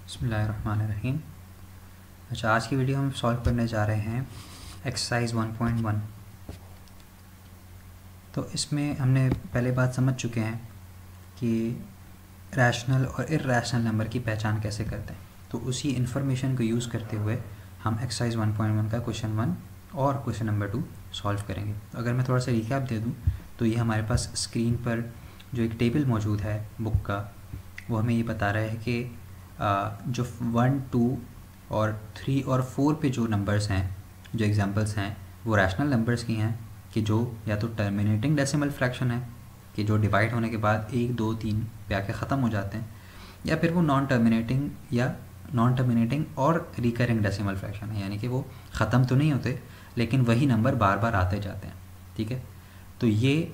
बिस्मिल्लाहिर्रहमानिर्रहीम। अच्छा, आज की वीडियो हम सॉल्व करने जा रहे हैं एक्सरसाइज 1.1। तो इसमें हमने पहले बात समझ चुके हैं कि रैशनल और इर्रैशनल नंबर की पहचान कैसे करते हैं। तो उसी इन्फॉर्मेशन को यूज़ करते हुए हम एक्सरसाइज 1.1 का क्वेश्चन 1 और क्वेश्चन नंबर 2 सॉल्व करेंगे। तो अगर मैं थोड़ा सा रिकैप दे दूँ तो ये हमारे पास स्क्रीन पर जो एक टेबल मौजूद है बुक का, वो हमें ये बता रहा है कि जो 1, 2 और 3 और 4 पे जो नंबर्स हैं, जो एग्जांपल्स हैं, वो रैशनल नंबर्स की हैं कि जो या तो टर्मिनेटिंग डेसिमल फ्रैक्शन है कि जो डिवाइड होने के बाद 1, 2, 3 पे आके ख़त्म हो जाते हैं, या फिर वो नॉन टर्मिनेटिंग और रिकरिंग डेसिमल फ्रैक्शन है, यानी कि वो ख़त्म तो नहीं होते लेकिन वही नंबर बार बार आते जाते हैं। ठीक है, तो ये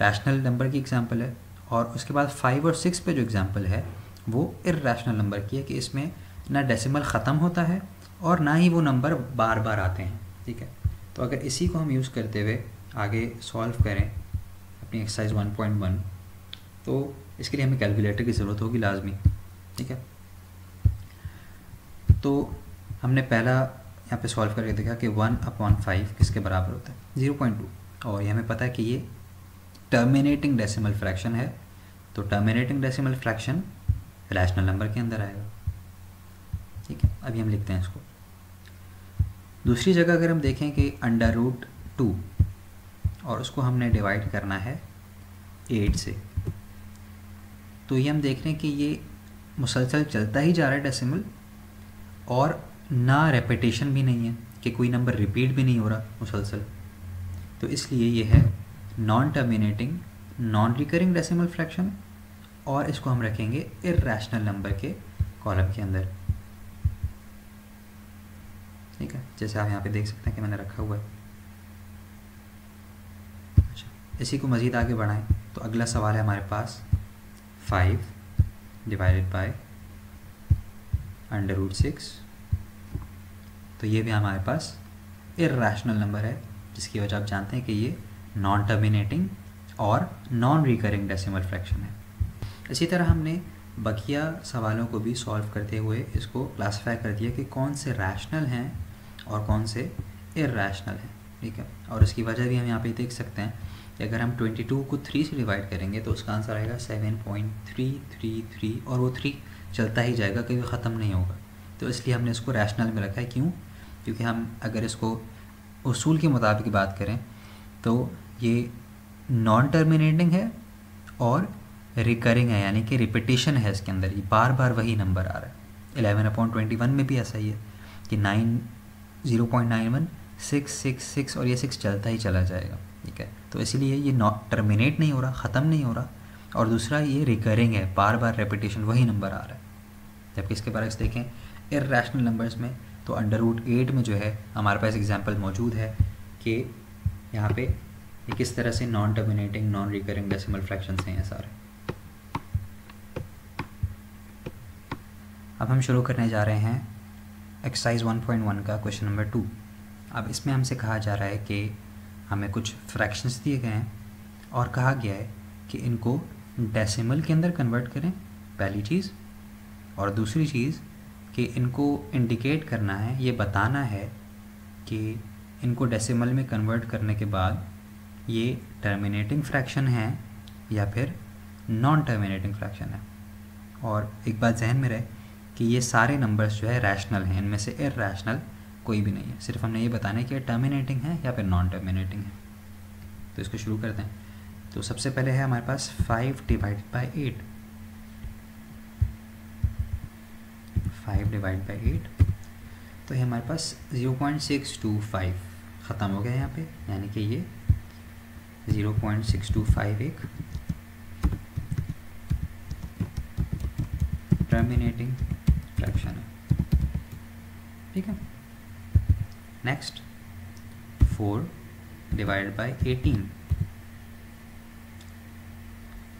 रैशनल नंबर की एग्जांपल है। और उसके बाद 5 और 6 पे जो एग्जांपल है वो इर्रैशनल नंबर की है कि इसमें ना डेसिमल ख़त्म होता है और ना ही वो नंबर बार बार आते हैं। ठीक है, तो अगर इसी को हम यूज़ करते हुए आगे सॉल्व करें अपनी एक्सरसाइज 1.1, तो इसके लिए हमें कैलकुलेटर की ज़रूरत होगी लाजमी। ठीक है, तो हमने पहला यहाँ पे सॉल्व करके देखा कि 1/5 किसके बराबर होता है, 0.2। और ये हमें पता है कि ये टर्मिनेटिंग डेसिमल फ्रैक्शन है, तो terminating decimal fraction rational number के अंदर आएगा। ठीक है, अभी हम लिखते हैं इसको। दूसरी जगह अगर हम देखें कि √2 और उसको हमने डिवाइड करना है 8 से, तो ये हम देख रहे हैं कि ये मुसलसल चलता ही जा रहा है डेसिमल, और ना रेपिटेशन भी नहीं है कि कोई नंबर रिपीट भी नहीं हो रहा मुसलसल। तो इसलिए ये है non terminating non recurring decimal fraction, और इसको हम रखेंगे इर्रैशनल नंबर के कॉलम के अंदर। ठीक है, जैसे आप यहाँ पे देख सकते हैं कि मैंने रखा हुआ है। अच्छा, इसी को मज़ीद आगे बढ़ाएं तो अगला सवाल है हमारे पास 5 डिवाइडेड बाय √6। तो ये भी हमारे पास इर्रैशनल नंबर है, जिसकी वजह आप जानते हैं कि ये नॉन टर्मिनेटिंग और नॉन रिकरिंग डेसिमल फ्रैक्शन है। इसी तरह हमने बकिया सवालों को भी सॉल्व करते हुए इसको क्लासिफाई कर दिया कि कौन से रैशनल हैं और कौन से इर्रैशनल हैं। ठीक है, और इसकी वजह भी हम यहाँ पे देख सकते हैं कि अगर हम 22 को 3 से डिवाइड करेंगे तो उसका आंसर आएगा 7.333, और वो 3 चलता ही जाएगा, कभी ख़त्म नहीं होगा। तो इसलिए हमने इसको रैशनल में रखा है। क्यों? क्योंकि हम अगर इसको उसूल के मुताबिक बात करें तो ये नॉन टर्मिनेटिंग है और रिकरिंग है, यानी कि रिपीटिशन है इसके अंदर, ये बार बार वही नंबर आ रहा है। 11/21 में भी ऐसा ही है कि 0.91 6 6 6 और ये 6 चलता ही चला जाएगा। ठीक है, तो इसीलिए ये टर्मिनेट नहीं हो रहा, ख़त्म नहीं हो रहा, और दूसरा ये रिकरिंग है, बार बार रेपिटेशन वही नंबर आ रहा है। जबकि इसके बारे में देखें इर्रैशनल नंबर्स में तो √8 में जो है हमारे पास एग्जांपल मौजूद है कि यहाँ पे ये किस तरह से non terminating non recurring decimal fractions हैं ये सारे। अब हम शुरू करने जा रहे हैं एक्सरसाइज 1.1 का क्वेश्चन नंबर 2। अब इसमें हमसे कहा जा रहा है कि हमें कुछ फ्रैक्शंस दिए गए हैं और कहा गया है कि इनको डेसिमल के अंदर कन्वर्ट करें, पहली चीज़, और दूसरी चीज़ कि इनको इंडिकेट करना है, ये बताना है कि इनको डेसिमल में कन्वर्ट करने के बाद ये टर्मिनेटिंग फ्रैक्शन है या फिर नॉन टर्मिनेटिंग फ्रैक्शन है। और एक बात जहन में रहे कि ये सारे नंबर्स जो है रैशनल हैं, इनमें से इर्रैशनल कोई भी नहीं है। सिर्फ हमने ये बताना है कि ये टर्मिनेटिंग है या फिर नॉन टर्मिनेटिंग है। तो इसको शुरू करते हैं। तो सबसे पहले है हमारे पास 5 डिवाइडेड बाय 8। 5 डिवाइड बाई 8, तो ये हमारे पास 0.625 ख़त्म हो गया यहाँ पे, यानी कि ये 0.625 एक टर्मिनेटिंग फ्रैक्शन है। ठीक है, नेक्स्ट 4 डिवाइड बाई 18,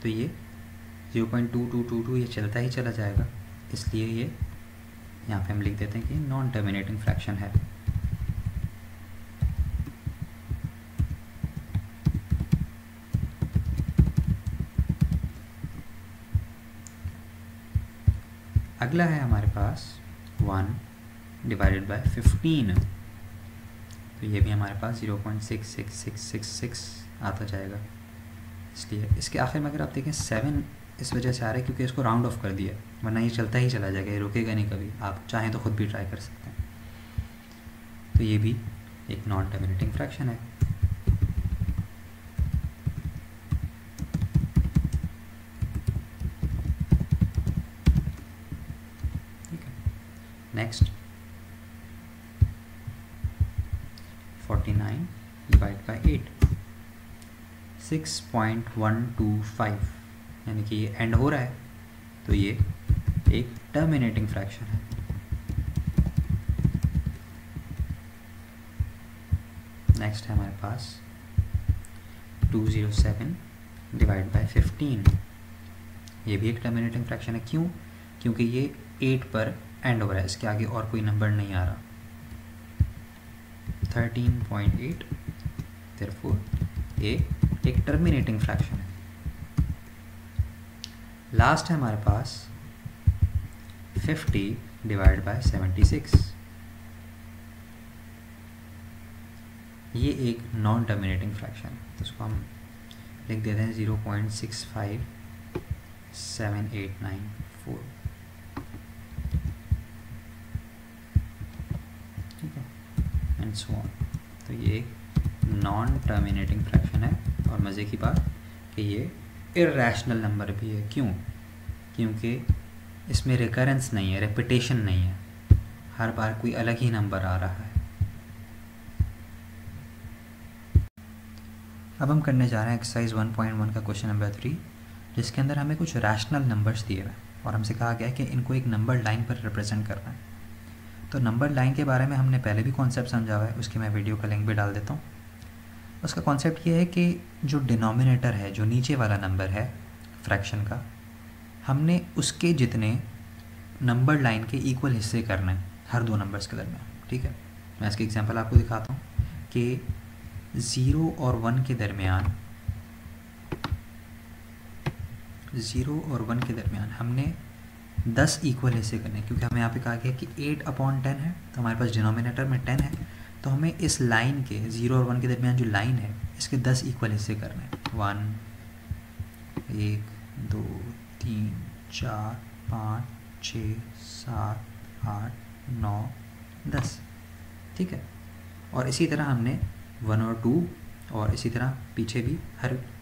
तो ये 0.2222 ये चलता ही चला जाएगा, इसलिए ये यहाँ पे हम लिख देते हैं कि नॉन टर्मिनेटिंग फ्रैक्शन है। अगला है हमारे पास 1 डिवाइडेड बाय 15, तो ये भी हमारे पास 0.66666 आता जाएगा। इसलिए इसके आखिर में अगर आप देखें 7 इस वजह से आ रहा है क्योंकि इसको राउंड ऑफ कर दिया, वरना ये चलता ही चला जाएगा, ये रुकेगा नहीं कभी। आप चाहें तो खुद भी ट्राई कर सकते हैं। तो ये भी एक नॉन टर्मिनेटिंग फ्रैक्शन है। ठीक है, नेक्स्ट 49 डिवाइड बाय 8, 6.125, यानी कि ये एंड हो रहा है, तो ये एक टर्मिनेटिंग फ्रैक्शन है। नेक्स्ट है हमारे पास 207 डिवाइड बाय 15, ये भी एक टर्मिनेटिंग फ्रैक्शन है। क्यों? क्योंकि ये 8 पर एंड हो रहा है, इसके आगे और कोई नंबर नहीं आ रहा। 13.8, देयरफॉर ये एक टर्मिनेटिंग फ्रैक्शन है। लास्ट है हमारे पास 50 डिवाइड बाय 76, ये एक नॉन टर्मिनेटिंग फ्रैक्शन है, तो उसको हम लिख देते हैं 0.657894। ठीक है, एंड सो ऑन। तो ये एक नॉन टर्मिनेटिंग फ्रैक्शन है, और मज़े की बात कि ये इर्रेशनल नंबर भी है। क्यों? क्योंकि इसमें रिकरेंस नहीं है, रेपिटेशन नहीं है, हर बार कोई अलग ही नंबर आ रहा है। अब हम करने जा रहे हैं एक्सरसाइज 1.1 का क्वेश्चन नंबर 3, जिसके अंदर हमें कुछ रैशनल नंबर्स दिए हुए हैं और हमसे कहा गया है कि इनको एक नंबर लाइन पर रिप्रेजेंट करना है। तो नंबर लाइन के बारे में हमने पहले भी कॉन्सेप्ट समझा हुआ है, उसकी मैं वीडियो का लिंक भी डाल देता हूँ। उसका कॉन्सेप्ट ये है कि जो डिनोमिनेटर है, जो नीचे वाला नंबर है फ्रैक्शन का, हमने उसके जितने नंबर लाइन के इक्वल हिस्से करने हैं हर दो नंबर्स के दरमियान। ठीक है, मैं इसकी एग्जांपल आपको दिखाता हूँ कि 0 और 1 के दरमियान, 0 और 1 के दरमियान हमने 10 इक्वल हिस्से करने, क्योंकि हमें यहाँ पे कहा गया कि 8/10 है, तो हमारे पास डिनोमिनेटर में 10 है, तो हमें इस लाइन के 0 और 1 के दरमियान जो लाइन है इसके 10 इक्वल हिस्से करने हैं। 1 2 3 4 5 6 7 8 9 10। ठीक है, और इसी तरह हमने 1 और 2 और इसी तरह पीछे भी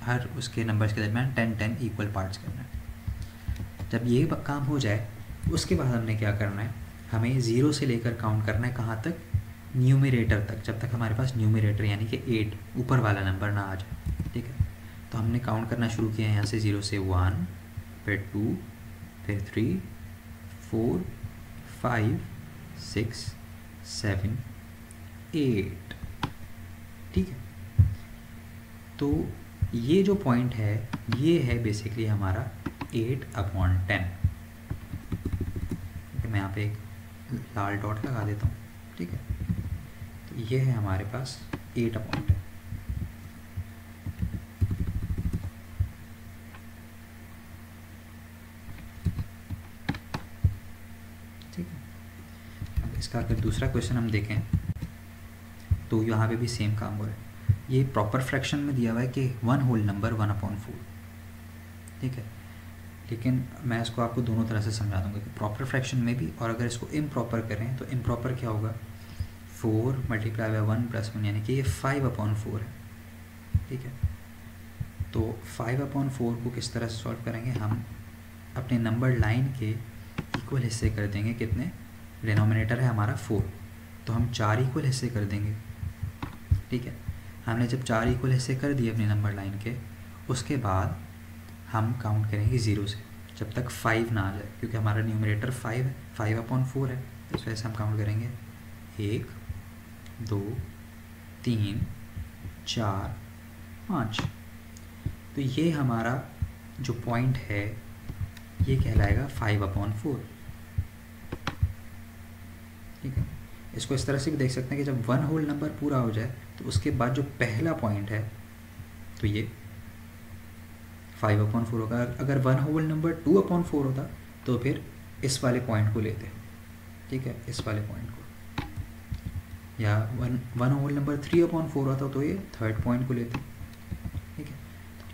हर उसके नंबर्स के दरमियान 10 इक्वल पार्ट्स करना है। जब ये काम हो जाए उसके बाद हमने क्या करना है, हमें 0 से लेकर काउंट करना है कहाँ तक, न्यूमरेटर तक, जब तक हमारे पास न्यूमरेटर यानी कि 8 ऊपर वाला नंबर ना आ जाए। ठीक है, तो हमने काउंट करना शुरू किया यहाँ से 0 से 1, फिर 2, फिर 3 4 5 6 7 8। ठीक है, तो ये जो पॉइंट है ये है बेसिकली हमारा 8/10। मैं यहाँ पे एक लाल डॉट लगा देता हूँ। ठीक है, तो ये है हमारे पास 8/10। ठीक है, अब इसका अगर दूसरा क्वेश्चन हम देखें तो यहाँ पे भी सेम काम हो रहा है। ये प्रॉपर फ्रैक्शन में दिया हुआ है कि 1 होल नंबर 1/4। ठीक है, लेकिन मैं इसको आपको दोनों तरह से समझा दूंगा कि प्रॉपर फ्रैक्शन में भी, और अगर इसको इम्प्रॉपर करें तो इम्प्रॉपर क्या होगा, 4 × 1 + 1, यानी कि ये 5/4 है। ठीक है, तो 5/4 को किस तरह से सॉल्व करेंगे, हम अपने नंबर लाइन के इक्वल हिस्से कर देंगे। कितने, डिनोमिनेटर है हमारा 4, तो हम 4 इक्वल हिस्से कर देंगे। ठीक है, हमने जब 4 इक्वल हिस्से कर दिए अपने नंबर लाइन के, उसके बाद हम काउंट करेंगे 0 से जब तक 5 ना आ जाए, क्योंकि हमारा न्यूमरेटर 5 है, 5/4 है, इस वजह से हम काउंट करेंगे 1 2 3 4 5। तो ये हमारा जो पॉइंट है ये कहलाएगा 5/4। ठीक है, इसको इस तरह से भी देख सकते हैं कि जब 1 होल नंबर पूरा हो जाए तो उसके बाद जो पहला पॉइंट है तो ये 5/4 होगा। अगर 1 होल नंबर 2/4 होता तो फिर इस वाले पॉइंट को लेते, ठीक है, इस वाले पॉइंट को, या वन होल नंबर 3/4 होता तो ये थर्ड पॉइंट को लेते, ठीक है।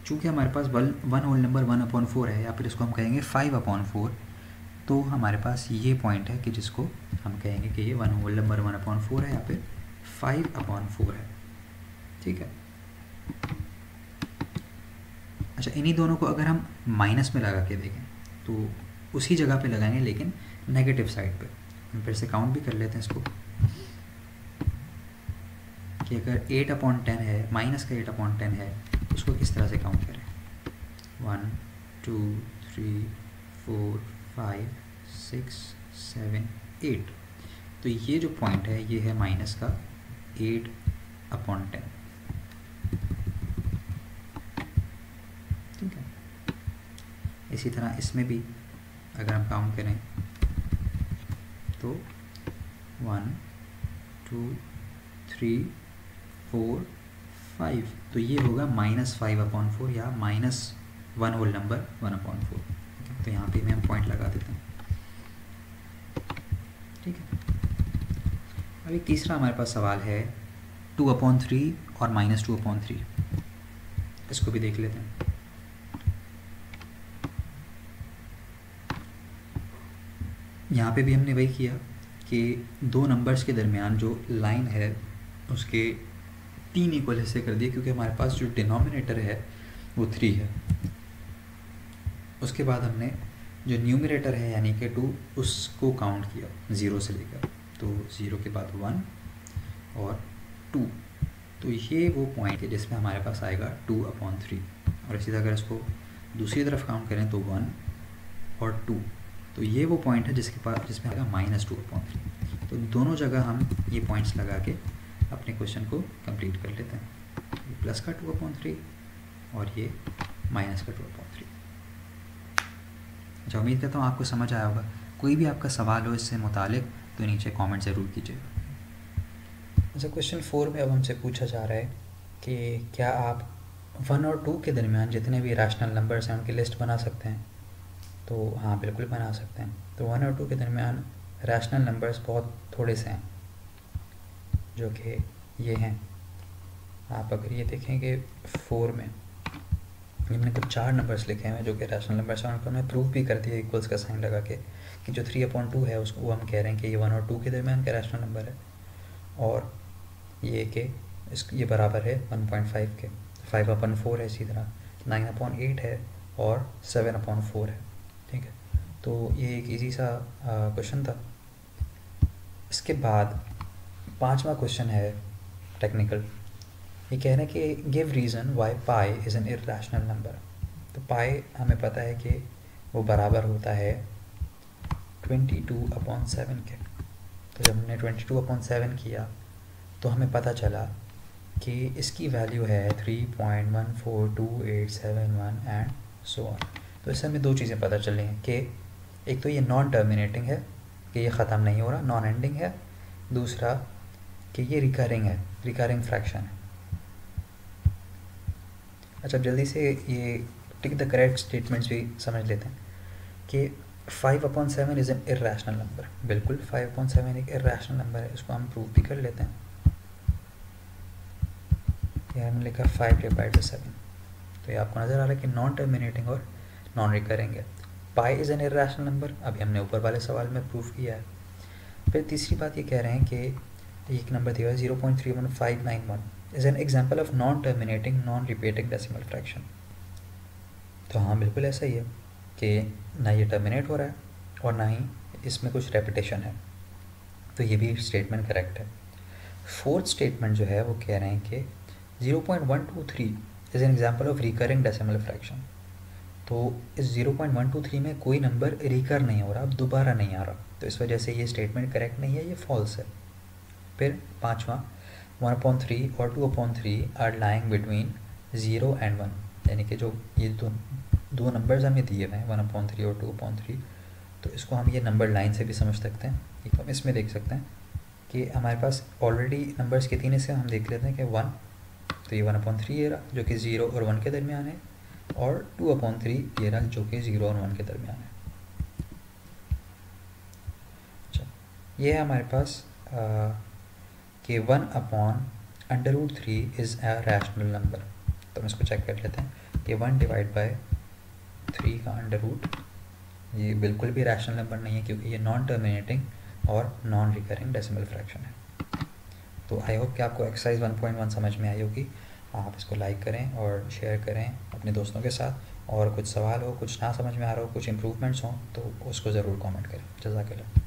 चूँकि हमारे पास वन होल नंबर 1/4 है, या फिर इसको हम कहेंगे 5/4, तो हमारे पास ये पॉइंट है कि जिसको हम कहेंगे कि ये वन होल नंबर 1/4 है या फिर 5/4 है, ठीक है। अच्छा, इन्हीं दोनों को अगर हम माइनस में लगा के देखें तो उसी जगह पे लगाएंगे, लेकिन नेगेटिव साइड पे। हम फिर से काउंट भी कर लेते हैं इसको कि अगर 8/10 है, माइनस का 8/10 है, तो उसको किस तरह से काउंट करें। 1 2 3 4 5 6 7 8। तो ये जो पॉइंट है ये है माइनस का 8/10, ठीक है। इसी तरह इसमें भी अगर हम काउंट करें तो 1 2 3 4 5, तो ये होगा -5/4 या -1 होल नंबर 1/4। तो यहाँ पे हम पॉइंट लगा देते हैं, ठीक है। अभी तीसरा हमारे पास सवाल है 2/3 और -2/3। इसको भी देख लेते हैं। यहाँ पे भी हमने वही किया कि दो नंबर्स के दरमियान जो लाइन है उसके 3 इक्वल हिस्से कर दिए, क्योंकि हमारे पास जो डिनोमिनेटर है वो 3 है। उसके बाद हमने जो न्यूमरेटर है यानी कि 2, उसको काउंट किया 0 से लेकर, तो 0 के बाद 1 और 2, तो ये वो पॉइंट है जिसमें हमारे पास आएगा 2/3। और इसी तरह अगर इसको दूसरी तरफ काउंट करें तो 1 और 2, तो ये वो पॉइंट है जिसमें आएगा -2/3। तो दोनों जगह हम ये पॉइंट्स लगा के अपने क्वेश्चन को कंप्लीट कर लेते हैं। ये प्लस का 2/3 और ये माइनस का 2/3। अच्छा, उम्मीद करता हूँ आपको समझ आया होगा। कोई भी आपका सवाल हो इससे मुतालिक तो नीचे कमेंट ज़रूर कीजिएगा। अच्छा, क्वेश्चन 4 में अब हमसे पूछा जा रहा है कि क्या आप 1 और 2 के दरमियान जितने भी रैशनल नंबर्स हैं उनकी लिस्ट बना सकते हैं। तो हाँ, बिल्कुल बना सकते हैं। तो 1 और 2 के दरमियान रैशनल नंबर्स बहुत थोड़े से हैं, जो कि ये हैं। आप अगर ये देखेंगे 4 में हमने कुछ 4 नंबर्स लिखे हैं जो कि रैशनल नंबर्स हैं, उनको हमने प्रूव भी कर दिया इक्वल्स का साइन लगा के कि जो 3/2 है उसको हम कह रहे हैं कि ये 1 और 2 के दरमियान का रैशनल नंबर है, और ये कि ये बराबर है 1.5 के। 5/4 है, इसी तरह 9/8 है और 7/4 है, ठीक है। तो ये एक इजी सा क्वेश्चन था। इसके बाद 5वां क्वेश्चन है टेक्निकल। ये कह रहे हैं कि give reason why pi is an irrational number. तो पाई हमें पता है कि वो बराबर होता है 22/7 के। तो जब हमने 22/7 किया तो हमें पता चला कि इसकी वैल्यू है 3.142871 एंड सो ऑन। तो इससे हमें 2 चीज़ें पता चली हैं कि एक तो ये नॉन टर्मिनेटिंग है, कि ये ख़त्म नहीं हो रहा, नॉन एंडिंग है। दूसरा कि ये रिकरिंग है, रिकरिंग फ्रैक्शन है। अच्छा, जल्दी से ये टिक द करेक्ट स्टेटमेंट्स भी समझ लेते हैं कि 5/7 इज़ एन इर्रेशनल नंबर। बिल्कुल 5/7 एक इर्रेशनल नंबर है, इसको हम प्रूव भी कर लेते हैं। यह हमने लिखा 5/7। तो ये आपको नज़र आ रहा है कि नॉन टर्मिनेटिंग और नॉन रिकरिंग है। पाई इज़ एन इर्रेशनल नंबर, अभी हमने ऊपर वाले सवाल में प्रूव किया है। फिर तीसरी बात ये कह रहे हैं कि एक नंबर दिया है 0.31591 is an example of non terminating non repeating decimal fraction. तो हाँ, बिल्कुल ऐसा ही है कि ना ये टर्मिनेट हो रहा है और ना ही इसमें कुछ रेपिटेशन है। तो ये भी स्टेटमेंट करेक्ट है। 4th स्टेटमेंट जो है वो कह रहे हैं कि 0.123 is an example of recurring decimal fraction. तो इस 0.123 में कोई नंबर रिकर नहीं हो रहा, अब दोबारा नहीं आ रहा, तो इस वजह से ये स्टेटमेंट करेक्ट नहीं है, ये फॉल्स है। फिर 5वां 1/3 और 2/3 आर लाइंग बिटवीन 0 एंड 1, यानी कि जो ये दो नंबर्स हमें दिए हुए हैं 1/3 और 2/3, तो इसको हम ये नंबर लाइन से भी समझ सकते हैं। एक हम इसमें देख सकते हैं कि हमारे पास ऑलरेडी नंबर्स के 3 हिस्से हम देख लेते हैं कि 1, तो ये 1/3 ये रहा जो कि 0 और 1 के दरमियान है, और 2/3 ये रहा जो कि 0 और 1 के दरमियान है। ये है हमारे पास कि 1/√3 इज़ अ रैशनल नंबर। तो हम इसको चेक कर लेते हैं कि 1/3 का अंडर रूट ये बिल्कुल भी रैशनल नंबर नहीं है, क्योंकि ये नॉन टर्मिनेटिंग और नॉन रिकरिंग डेसिमल फ्रैक्शन है। तो आई होप कि आपको एक्सरसाइज 1.1 समझ में आई होगी। आप इसको लाइक करें और शेयर करें अपने दोस्तों के साथ, और कुछ सवाल हो, कुछ ना समझ में आ रहा हो, कुछ इम्प्रूवमेंट्स हों तो उसको ज़रूर कमेंट करें। जज़ाकल्लाह।